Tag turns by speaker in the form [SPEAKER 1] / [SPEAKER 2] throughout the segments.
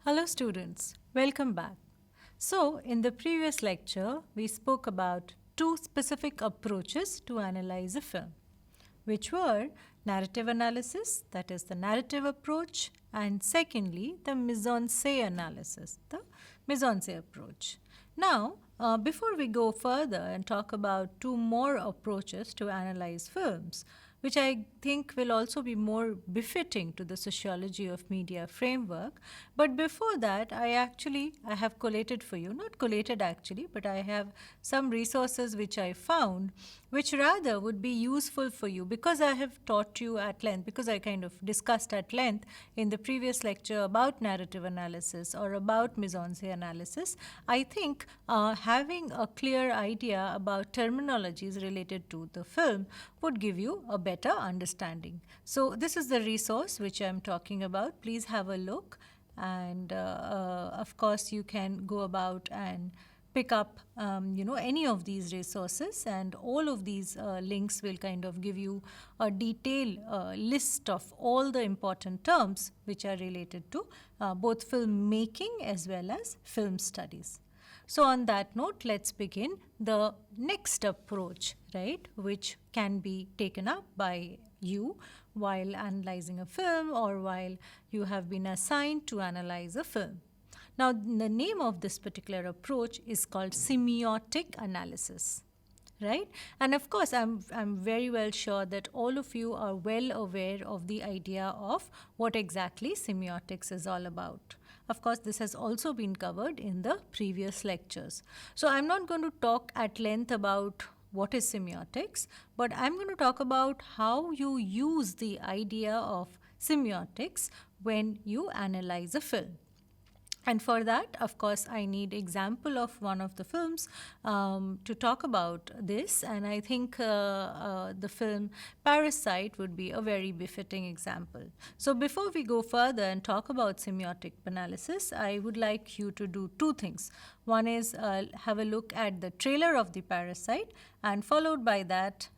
[SPEAKER 1] Hello students, welcome back. So in the previous lecture, we spoke about two specific approaches to analyze a film, which were narrative analysis, that is the narrative approach, and secondly, the mise-en-scene analysis, the mise-en-scene approach. Now, before we go further and talk about two more approaches to analyze films, which I think will also be more befitting to the sociology of media framework. But before that, I have collated for you, not collated actually, but I have some resources which I found, which rather would be useful for you because I have taught you at length, because I kind of discussed at length in the previous lecture about narrative analysis or about mise-en-scene analysis. I think having a clear idea about terminologies related to the film would give you a better understanding. So this is the resource which I'm talking about. Please have a look, and of course you can go about and pick up any of these resources, and all of these links will kind of give you a detailed list of all the important terms which are related to both filmmaking as well as film studies. So on that note, let's begin the next approach, right, which can be taken up by you while analyzing a film or while you have been assigned to analyze a film. Now, the name of this particular approach is called semiotic analysis, right? And of course, I'm very well sure that all of you are well aware of the idea of what exactly semiotics is all about. Of course, this has also been covered in the previous lectures. So I'm not going to talk at length about what is semiotics, but I'm going to talk about how you use the idea of semiotics when you analyze a film. And for that, of course, I need example of one of the films to talk about this. And I think the film Parasite would be a very befitting example. So before we go further and talk about semiotic analysis, I would like you to do two things. One is have a look at the trailer of the Parasite, and followed by that,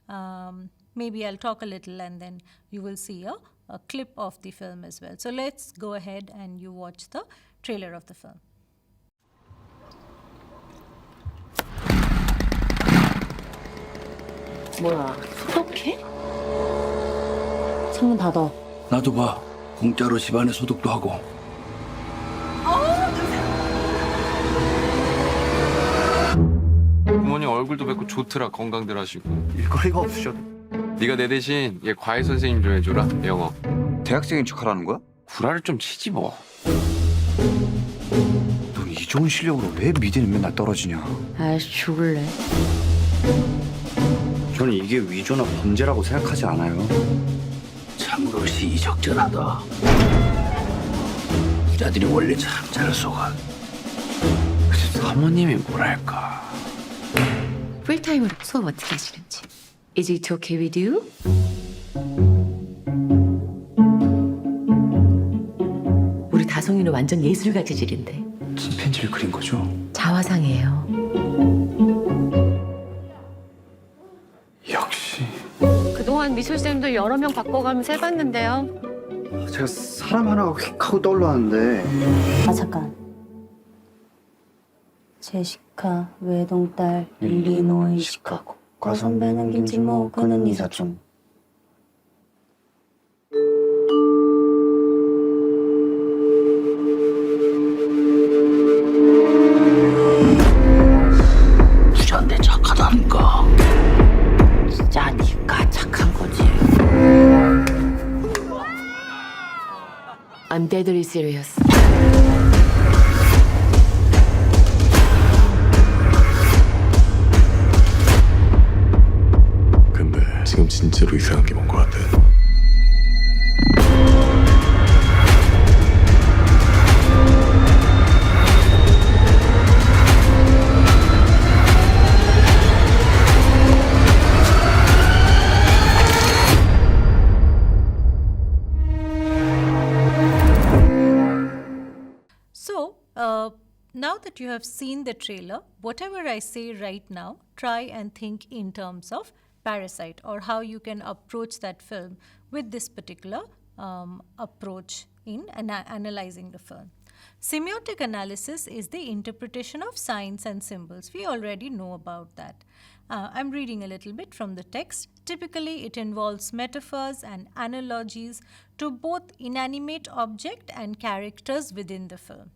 [SPEAKER 1] maybe I'll talk a little and then you will see a clip of the film as well. So let's go ahead and you watch the trailer of the film.
[SPEAKER 2] 뭐야, 소독해? 창문 닫아.
[SPEAKER 3] 나도 봐. 공짜로 집안에 소독도 하고.
[SPEAKER 4] 부모님 얼굴도 뵙고 좋더라. 건강들 하시고.
[SPEAKER 5] 일거리가 없으셔도
[SPEAKER 4] 네가 내 대신 얘 과외 선생님 좀 해줘라. 영어.
[SPEAKER 5] 대학생인 척하라는 거야?
[SPEAKER 4] 구라를 좀 치지 뭐.
[SPEAKER 5] 너 이 좋은 실력으로 왜 미대는 맨날 떨어지냐?
[SPEAKER 2] 아이씨, 죽을래.
[SPEAKER 5] 저는 이게 위조나 범죄라고 생각하지 않아요.
[SPEAKER 3] 참으로 시의적절하다. 부자들이 원래 참 잘 속아. 사모님이 뭐랄까.
[SPEAKER 2] 풀타임으로 수업 어떻게 하시는지. Is it okay with you? 우리 다송이는 완전 예술가 재질인데.
[SPEAKER 5] 침팬지를 그린 거죠?
[SPEAKER 2] 자화상이에요.
[SPEAKER 5] 역시.
[SPEAKER 6] 그동안 미술쌤도 여러 명 바꿔가면서 해봤는데요.
[SPEAKER 5] 제가 사람 하나가 휙 하고 떠올랐는데.
[SPEAKER 7] 아 잠깐. 제시카 외동딸 일리노이 시카고 과선배는 김치모 그는 이사촌.
[SPEAKER 3] 부자인데 착하다니까.
[SPEAKER 7] 진짜 니가 착한 거지.
[SPEAKER 2] I'm deadly serious.
[SPEAKER 8] 근데 지금 진짜로 이상한 게 뭔 것 같아.
[SPEAKER 1] So, now that you have seen the trailer, whatever I say right now, try and think in terms of Parasite, or how you can approach that film with this particular approach in analyzing the film. Semiotic analysis is the interpretation of signs and symbols. We already know about that. I'm reading a little bit from the text. Typically, it involves metaphors and analogies to both inanimate object and characters within the film.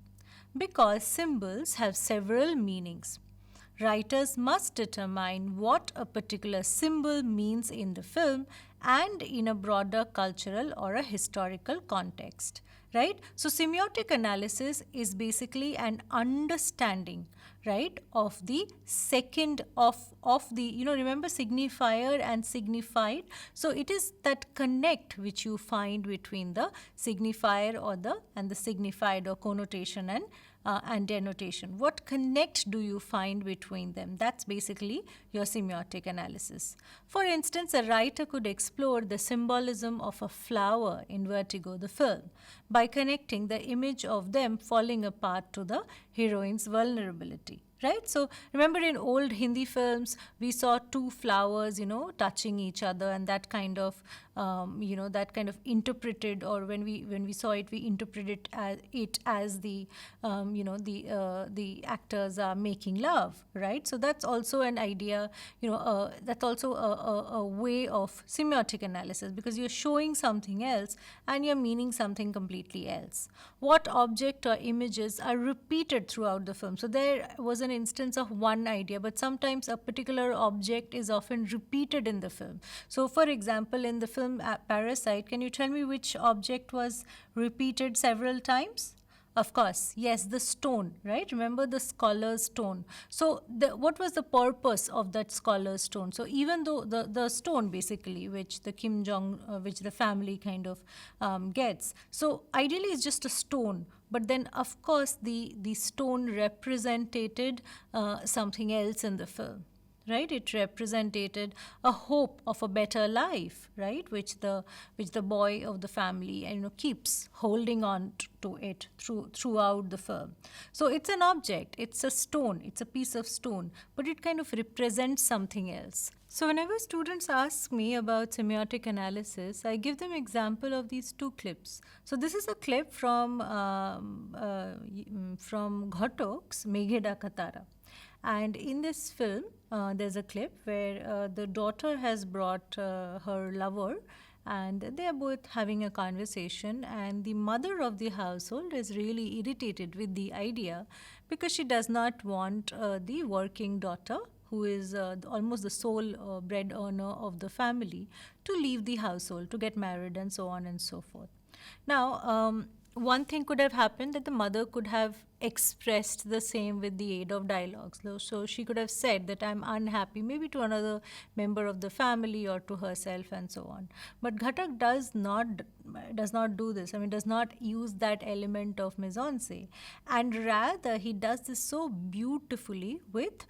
[SPEAKER 1] Because symbols have several meanings, writers must determine what a particular symbol means in the film and in a broader cultural or a historical context, right? So semiotic analysis is basically an understanding, right, of the second of the, remember signifier and signified. So it is that connect which you find between the signifier or the signified, or connotation and denotation. What connect do you find between them? That's basically your semiotic analysis. For instance, a writer could explore the symbolism of a flower in Vertigo, the film, by connecting the image of them falling apart to the heroine's vulnerability. Right? So remember, in old Hindi films, we saw two flowers, touching each other, and that kind of, that kind of interpreted, or when we saw it, we interpreted it as the actors are making love, right? So that's also an idea, that's also a way of semiotic analysis, because you're showing something else and you're meaning something completely else. What object or images are repeated throughout the film? So there was an instance of one idea, but sometimes a particular object is often repeated in the film. So for example, in the film Parasite, can you tell me which object was repeated several times? Of course, yes, the stone, right? Remember the scholar's stone. So what was the purpose of that scholar's stone? So even though the stone basically, which the Kim Jong, which the family kind of gets, so ideally it's just a stone, but then of course the stone represented something else in the film. Right, it represented a hope of a better life, right, which the boy of the family keeps holding on to it throughout the film. So it's an object, it's a stone, it's a piece of stone, but it kind of represents something else. So whenever students ask me about semiotic analysis, I give them example of these two clips. So this is a clip from Ghatok's Megheda Katara. And in this film, there's a clip where the daughter has brought her lover, and they are both having a conversation, and the mother of the household is really irritated with the idea because she does not want the working daughter, who is almost the sole bread earner of the family, to leave the household, to get married, and so on and so forth. Now, one thing could have happened, that the mother could have expressed the same with the aid of dialogues. So she could have said that I'm unhappy, maybe to another member of the family or to herself, and so on. But Ghatak does not do this. Does not use that element of mise-en-scene, and rather he does this so beautifully with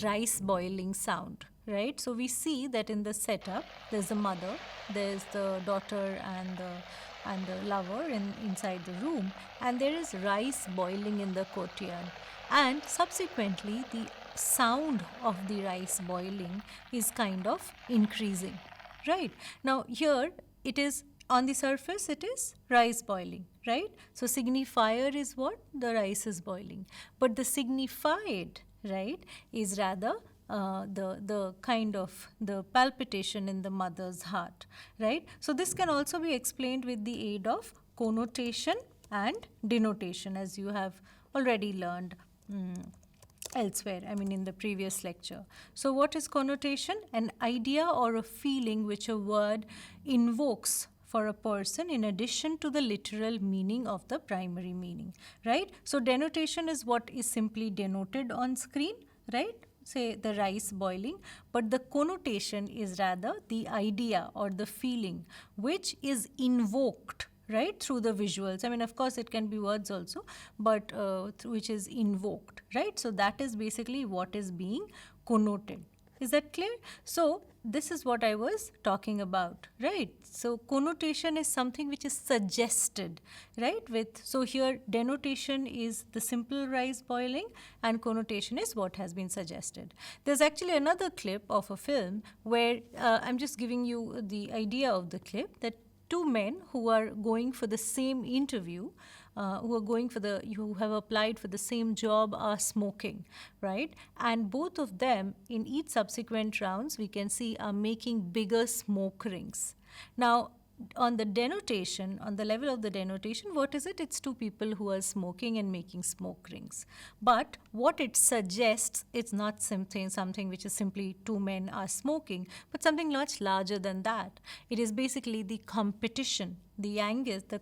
[SPEAKER 1] rice boiling sound. Right? So we see that in the setup, there's the mother, there's the daughter and the lover inside the room, and there is rice boiling in the courtyard, and subsequently the sound of the rice boiling is kind of increasing. Right? Now here it is, on the surface it is rice boiling, right? So signifier is what? The rice is boiling, but the signified, right, is rather the kind of the palpitation in the mother's heart, right? So this can also be explained with the aid of connotation and denotation, as you have already learned elsewhere, in the previous lecture. So what is connotation? An idea or a feeling which a word invokes for a person in addition to the literal meaning of the primary meaning, right? So denotation is what is simply denoted on screen, right? Say the rice boiling, but the connotation is rather the idea or the feeling which is invoked, right, through the visuals. Of course it can be words also, but which is invoked, right? So that is basically what is being connoted. Is that clear? So this is what I was talking about, right? So connotation is something which is suggested, right? So here denotation is the simple rice boiling, and connotation is what has been suggested. There's actually another clip of a film where I'm just giving you the idea of the clip, that two men who are going for the same interview who have applied for the same job are smoking, right? And both of them in each subsequent rounds we can see are making bigger smoke rings. Now, on the denotation, on the level of the denotation, what is it? It's two people who are smoking and making smoke rings. But what it suggests, it's not something which is simply two men are smoking, but something much larger than that. It is basically the competition, the angus, the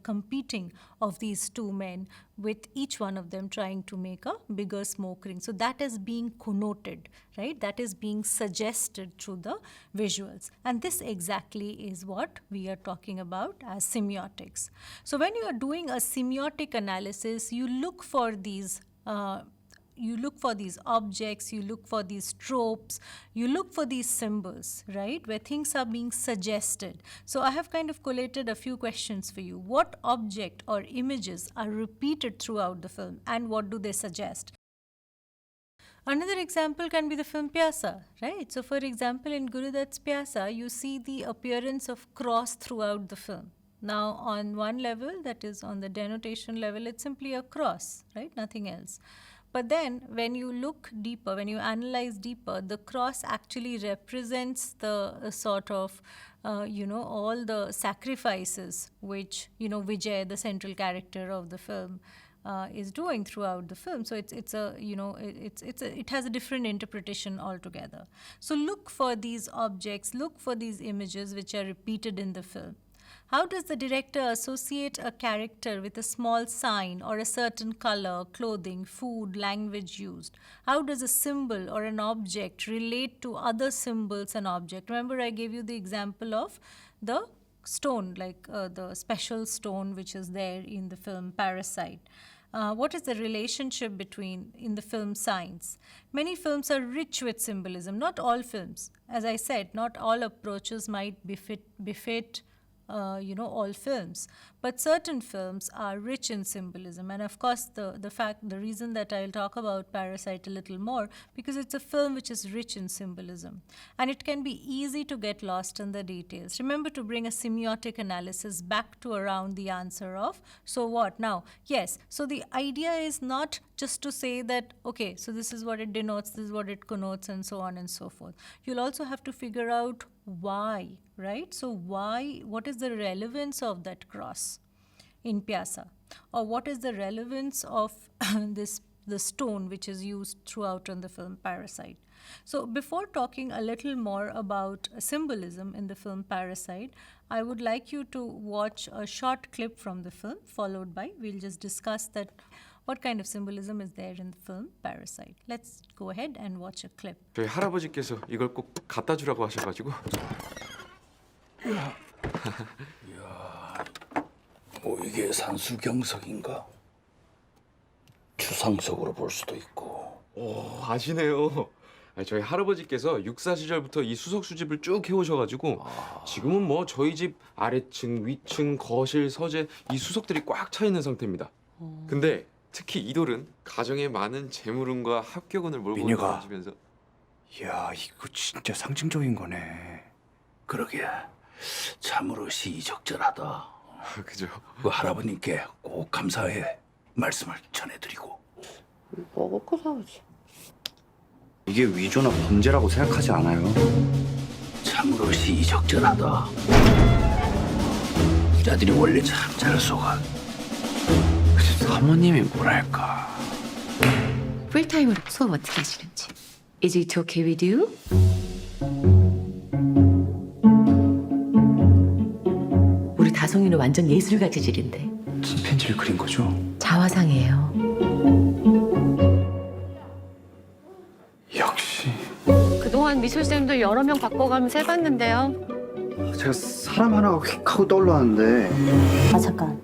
[SPEAKER 1] competing of these two men, with each one of them trying to make a bigger smoke ring. So that is being connoted, right? That is being suggested through the visuals. And this exactly is what we are talking about as semiotics. So when you are doing a semiotic analysis, you look for these objects, you look for these tropes, you look for these symbols, right, where things are being suggested. So I have kind of collated a few questions for you. What object or images are repeated throughout the film, and what do they suggest? Another example can be the film Pyasa, right? So for example, in Gurudutt's Pyasa, you see the appearance of cross throughout the film. Now, on one level, that is on the denotation level, it's simply a cross, right? Nothing else. But then when you look deeper, when you analyze deeper, the cross actually represents the sort of, all the sacrifices which, Vijay, the central character of the film, is doing throughout the film. So it has a different interpretation altogether. So look for these objects, look for these images which are repeated in the film. How does the director associate a character with a small sign or a certain color, clothing, food, language used? How does a symbol or an object relate to other symbols and objects? Remember, I gave you the example of the stone, like the special stone which is there in the film Parasite. What is the relationship in the film Signs? Many films are rich with symbolism. Not all films. As I said, not all approaches might befit all films, but certain films are rich in symbolism. And of course, the reason that I'll talk about Parasite a little more, because it's a film which is rich in symbolism, and it can be easy to get lost in the details. Remember to bring a semiotic analysis back to around the answer of, so what now? Yes, so the idea is not just to say that, okay, so this is what it denotes, this is what it connotes, and so on and so forth. You'll also have to figure out why, right? So what is the relevance of that cross in Pyasa? Or what is the relevance of the stone which is used throughout in the film Parasite? So before talking a little more about symbolism in the film Parasite, I would like you to watch a short clip from the film, followed by, we'll just discuss that what kind of symbolism is there in the film Parasite. Let's go ahead and watch a clip.
[SPEAKER 4] 저희 할아버지께서 이걸 꼭 갖다 주라고 하셔가지고.
[SPEAKER 3] 뭐 이게 산수경석인가? 추상석으로 볼 수도 있고.
[SPEAKER 4] 아시네요. 저희 할아버지께서 육사 시절부터 이 수석 수집을 쭉 해오셔가지고 지금은 뭐 저희 집 아래층, 위층, 거실, 서재 이 수석들이 꽉 차 있는 상태입니다. 근데 특히 이 돌은 가정에 많은 재물운과 합격운을 몰고
[SPEAKER 5] 민혁아.
[SPEAKER 4] 가시면서.
[SPEAKER 5] 이야, 이거 진짜 상징적인 거네.
[SPEAKER 3] 그러게 참으로 시의적절하다.
[SPEAKER 4] 그죠?
[SPEAKER 3] 그 할아버님께 꼭 감사의 말씀을 전해드리고.
[SPEAKER 7] 먹을 거 사오지.
[SPEAKER 5] 이게 위조나 범죄라고 생각하지 않아요?
[SPEAKER 3] 참으로 시의적절하다. 부자들이 원래 참 잘 속아. 사모님이 뭐랄까.
[SPEAKER 2] 풀타임으로 수업 어떻게 하시는지. Is it okay with you? 우리 다송이는 완전 예술가 재질인데.
[SPEAKER 5] 침팬지를 그린 거죠?
[SPEAKER 2] 자화상이에요.
[SPEAKER 5] 역시.
[SPEAKER 6] 그동안 미술쌤도 여러 명 바꿔가면서 해봤는데요.
[SPEAKER 5] 제가 사람 하나가 휙 하고 떠올랐는데
[SPEAKER 7] 아 잠깐.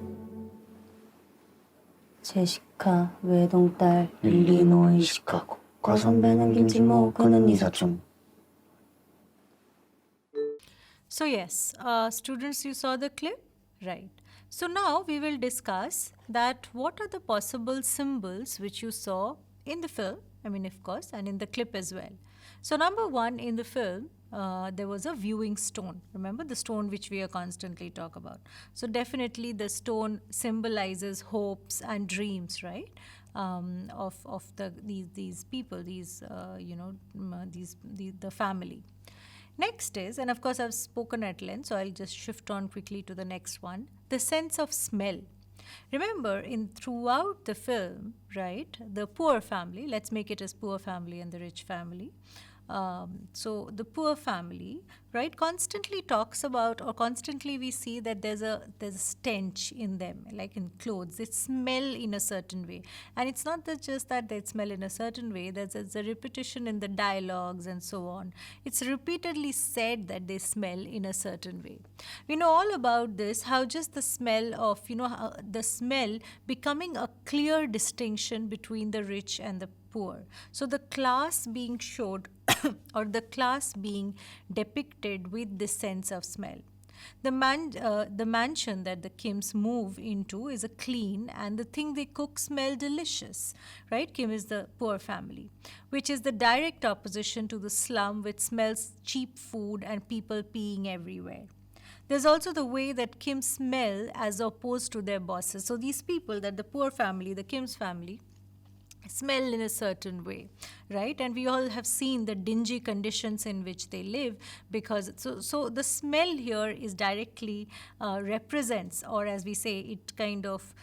[SPEAKER 7] 제시카, 외동딸, 일리노이, 시카고. 과선배는 김치모, 그는 이사촌.
[SPEAKER 1] So yes, students, you saw the clip, right? So now we will discuss that what are the possible symbols which you saw in the film, I mean, of course, and in the clip as well. So, number one, in the film, there was a viewing stone. Remember the stone which we are constantly talk about. So, definitely the stone symbolizes hopes and dreams, right? Of these people, these the family. Next is, and of course I've spoken at length, so I'll just shift on quickly to the next one, the sense of smell. Remember, in throughout the film, right, the poor family, let's make it as poor family and the rich family. So the poor family, right, constantly talks about, or constantly we see that there's a stench in them, like in clothes. They smell in a certain way, and it's not that just that they smell in a certain way. There's a repetition in the dialogues and so on. It's repeatedly said that they smell in a certain way. We know all about this. How just the smell of the smell becoming a clear distinction between the rich and the poor. So the class being showed or the class being depicted with this sense of smell. The mansion that the Kims move into is a clean, and the thing they cook smell delicious, right? Kim is the poor family, which is the direct opposition to the slum, which smells cheap food and people peeing everywhere. There's also the way that Kim smell as opposed to their bosses. So these people, that the poor family, the Kim's family, smell in a certain way, right? And we all have seen the dingy conditions in which they live, because so the smell here is directly represents, or as we say, it kind of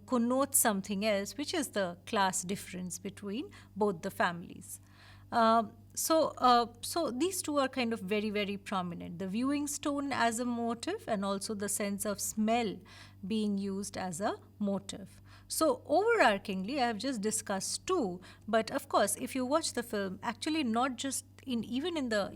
[SPEAKER 1] connotes something else, which is the class difference between both the families. So these two are kind of very, very prominent. The viewing stone as a motive, and also the sense of smell being used as a motive. So overarchingly, I have just discussed two, but of course, if you watch the film, actually not just even in the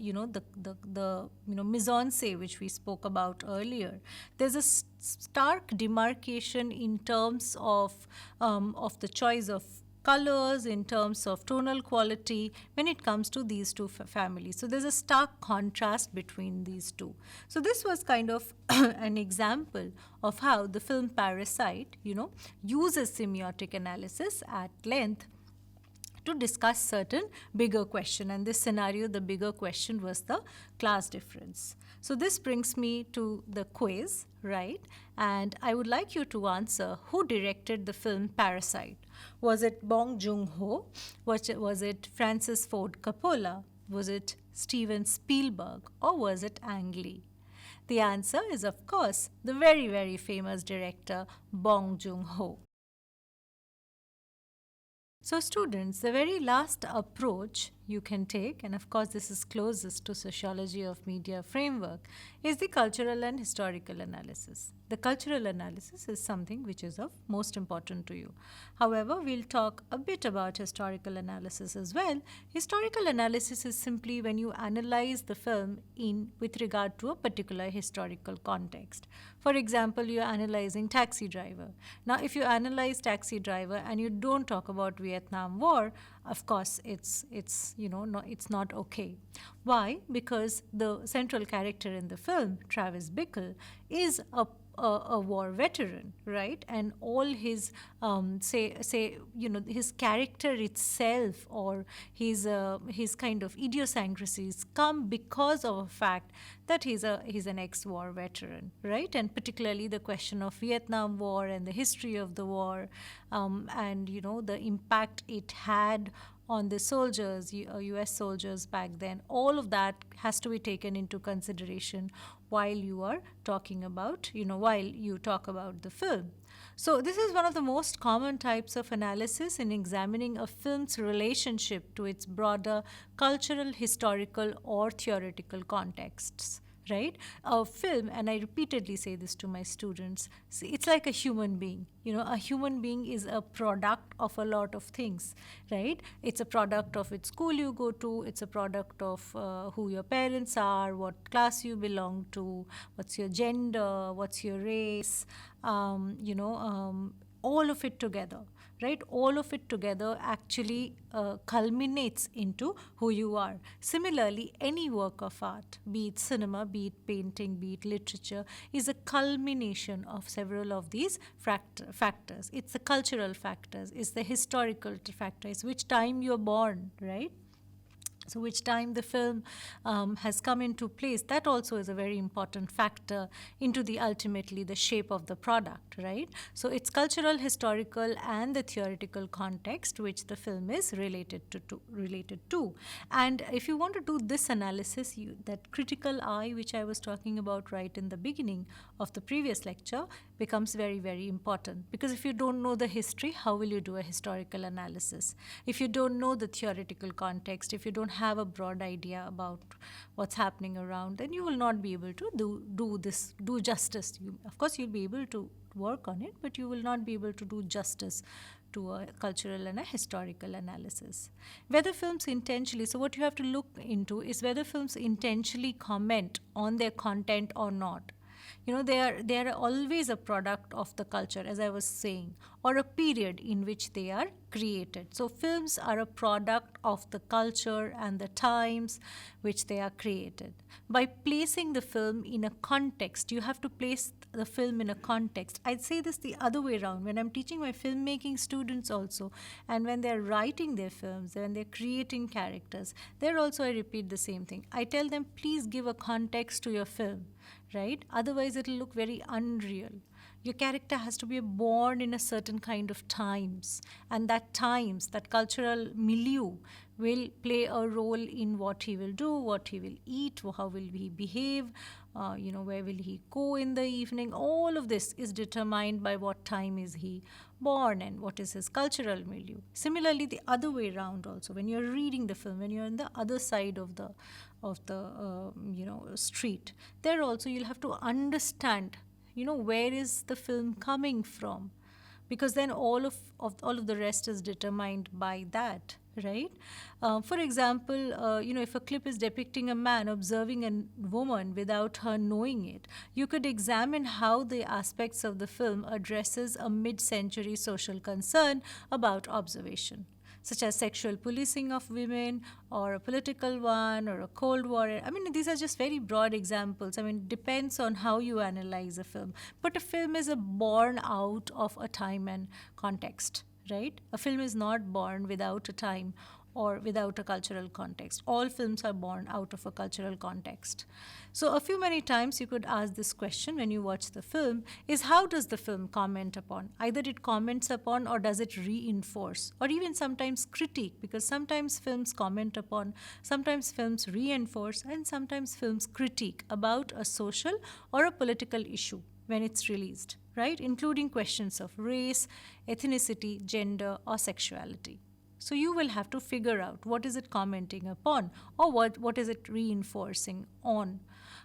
[SPEAKER 1] mise-en-scene which we spoke about earlier, there's a stark demarcation in terms of the choice of colors, in terms of tonal quality, when it comes to these two families. So there's a stark contrast between these two. So this was kind of an example of how the film Parasite, uses semiotic analysis at length to discuss certain bigger question. And this scenario, the bigger question was the class difference. So this brings me to the quiz, right? And I would like you to answer, who directed the film Parasite? Was it Bong Joon-ho? Was it Francis Ford Coppola? Was it Steven Spielberg? Or was it Ang Lee? The answer is, of course, the very, very famous director Bong Joon-ho. So students, the very last approach you can take, and of course this is closest to sociology of media framework, is the cultural and historical analysis. The cultural analysis is something which is of most important to you. However, we'll talk a bit about historical analysis as well. Historical analysis is simply when you analyze the film with regard to a particular historical context. For example, you're analyzing Taxi Driver. Now, if you analyze Taxi Driver and you don't talk about Vietnam War, of course, it's not okay. Why? Because the central character in the film, Travis Bickle, is a war veteran, right? And all his his character itself, or his kind of idiosyncrasies, come because of a fact that he's an ex-war veteran, right? And particularly the question of Vietnam War and the history of the war, and the impact it had on the soldiers, US soldiers back then. All of that has to be taken into consideration while you are talking about, while you talk about the film. So this is one of the most common types of analysis in examining a film's relationship to its broader cultural, historical, or theoretical contexts. Right? A film, and I repeatedly say this to my students, it's like a human being. A human being is a product of a lot of things, right? It's a product of which school you go to, it's a product of who your parents are, what class you belong to, what's your gender, what's your race, all of it together, right? All of it together actually culminates into who you are. Similarly, any work of art, be it cinema, be it painting, be it literature, is a culmination of several of these factors. It's the cultural factors, it's the historical factors, which time you're born, right? So which time the film has come into place, that also is a very important factor into the ultimately the shape of the product, right? So it's cultural, historical, and the theoretical context which the film is related to. And if you want to do this analysis, that critical eye which I was talking about right in the beginning of the previous lecture becomes very, very important, because if you don't know the history, how will you do a historical analysis? If you don't know the theoretical context, if you don't have a broad idea about what's happening around, then you will not be able to do justice. Of course, you'll be able to work on it, but you will not be able to do justice to a cultural and a historical analysis. Whether films intentionally, so what you have to look into is whether films intentionally comment on their content or not. They are always a product of the culture, as I was saying, or a period in which they are created. So films are a product of the culture and the times which they are created. By placing the film in a context, you have to place the film in a context. I'd say this the other way around. When I'm teaching my filmmaking students also, and when they're writing their films, when they're creating characters, there also I repeat the same thing. I tell them, please give a context to your film, right? Otherwise, it'll look very unreal. Your character has to be born in a certain kind of times, and that times, that cultural milieu will play a role in what he will do, what he will eat, how will he behave, where will he go in the evening. All of this is determined by what time is he born and what is his cultural milieu. Similarly, the other way around also, when you're reading the film, when you're on the other side of the street, there also you'll have to understand where is the film coming from, because then all of the rest is determined by that, right? For example, if a clip is depicting a man observing a woman without her knowing it, you could examine how the aspects of the film addresses a mid-century social concern about observation, such as sexual policing of women, or a political one, or a Cold War. I mean, these are just very broad examples. I mean, it depends on how you analyze a film. But a film is born out of a time and context, right? A film is not born without a time or without a cultural context. All films are born out of a cultural context. So a few many times you could ask this question when you watch the film is, how does the film comment upon? Either it comments upon, or does it reinforce, or even sometimes critique, because sometimes films comment upon, sometimes films reinforce, and sometimes films critique about a social or a political issue when it's released, right? Including questions of race, ethnicity, gender, or sexuality. So you will have to figure out what is it commenting upon, or what is it reinforcing on.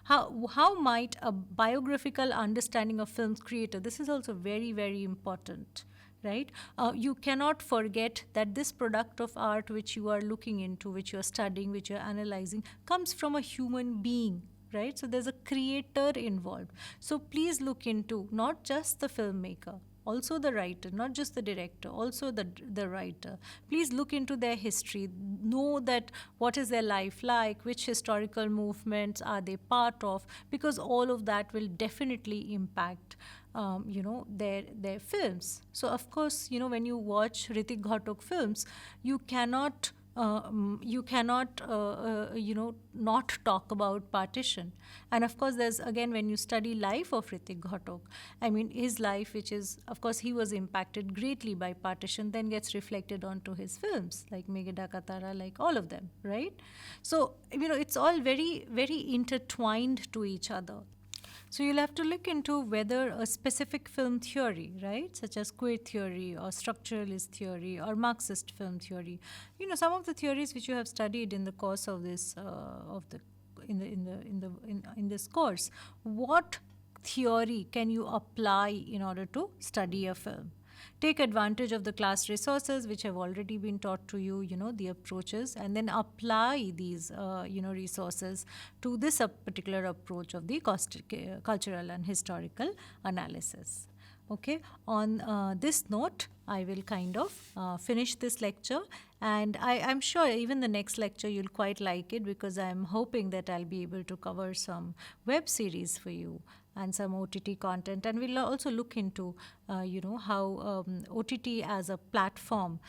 [SPEAKER 1] How might a biographical understanding of film's creator, this is also very, very important, right? You cannot forget that this product of art which you are looking into, which you are studying, which you are analyzing, comes from a human being, right? So there's a creator involved. So please look into not just the filmmaker, also the writer, not just the director, also the writer. Please look into their history, know that what is their life like, which historical movements are they part of, because all of that will definitely impact their films. So of course, when you watch Hrithik Ghatak films, you cannot not talk about partition. And of course, there's again, when you study life of Hrithik Ghatak, I mean, his life, which is, of course, he was impacted greatly by partition, then gets reflected onto his films, like Meghe Katara, like all of them, right? So, it's all very, very intertwined to each other. So you'll have to look into whether a specific film theory, right, such as queer theory or structuralist theory or Marxist film theory, some of the theories which you have studied in the course of this in this course, what theory can you apply in order to study a film? Take advantage of the class resources which have already been taught to you, the approaches, and then apply these, resources to this particular approach of the cultural and historical analysis. Okay, on this note, I will kind of finish this lecture, and I'm sure even the next lecture you'll quite like it, because I'm hoping that I'll be able to cover some web series for you and some OTT content, and we'll also look into how OTT as a platform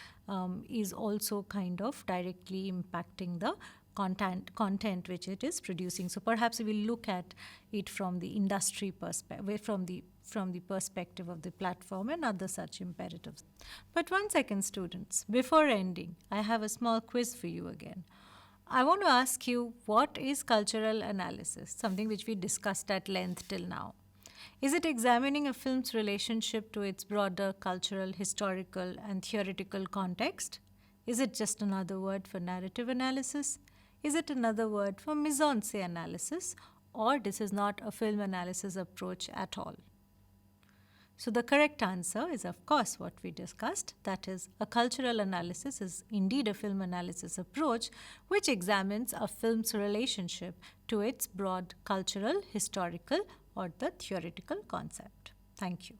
[SPEAKER 1] is also kind of directly impacting the content which it is producing. So perhaps we'll look at it from the industry perspective, from the perspective of the platform and other such imperatives. But one second, students, before ending, I have a small quiz for you again. I want to ask you, what is cultural analysis, something which we discussed at length till now? Is it examining a film's relationship to its broader cultural, historical, and theoretical context? Is it just another word for narrative analysis? Is it another word for mise-en-scene analysis? Or this is not a film analysis approach at all? So the correct answer is, of course, what we discussed. That is, a cultural analysis is indeed a film analysis approach which examines a film's relationship to its broad cultural, historical, or the theoretical concept. Thank you.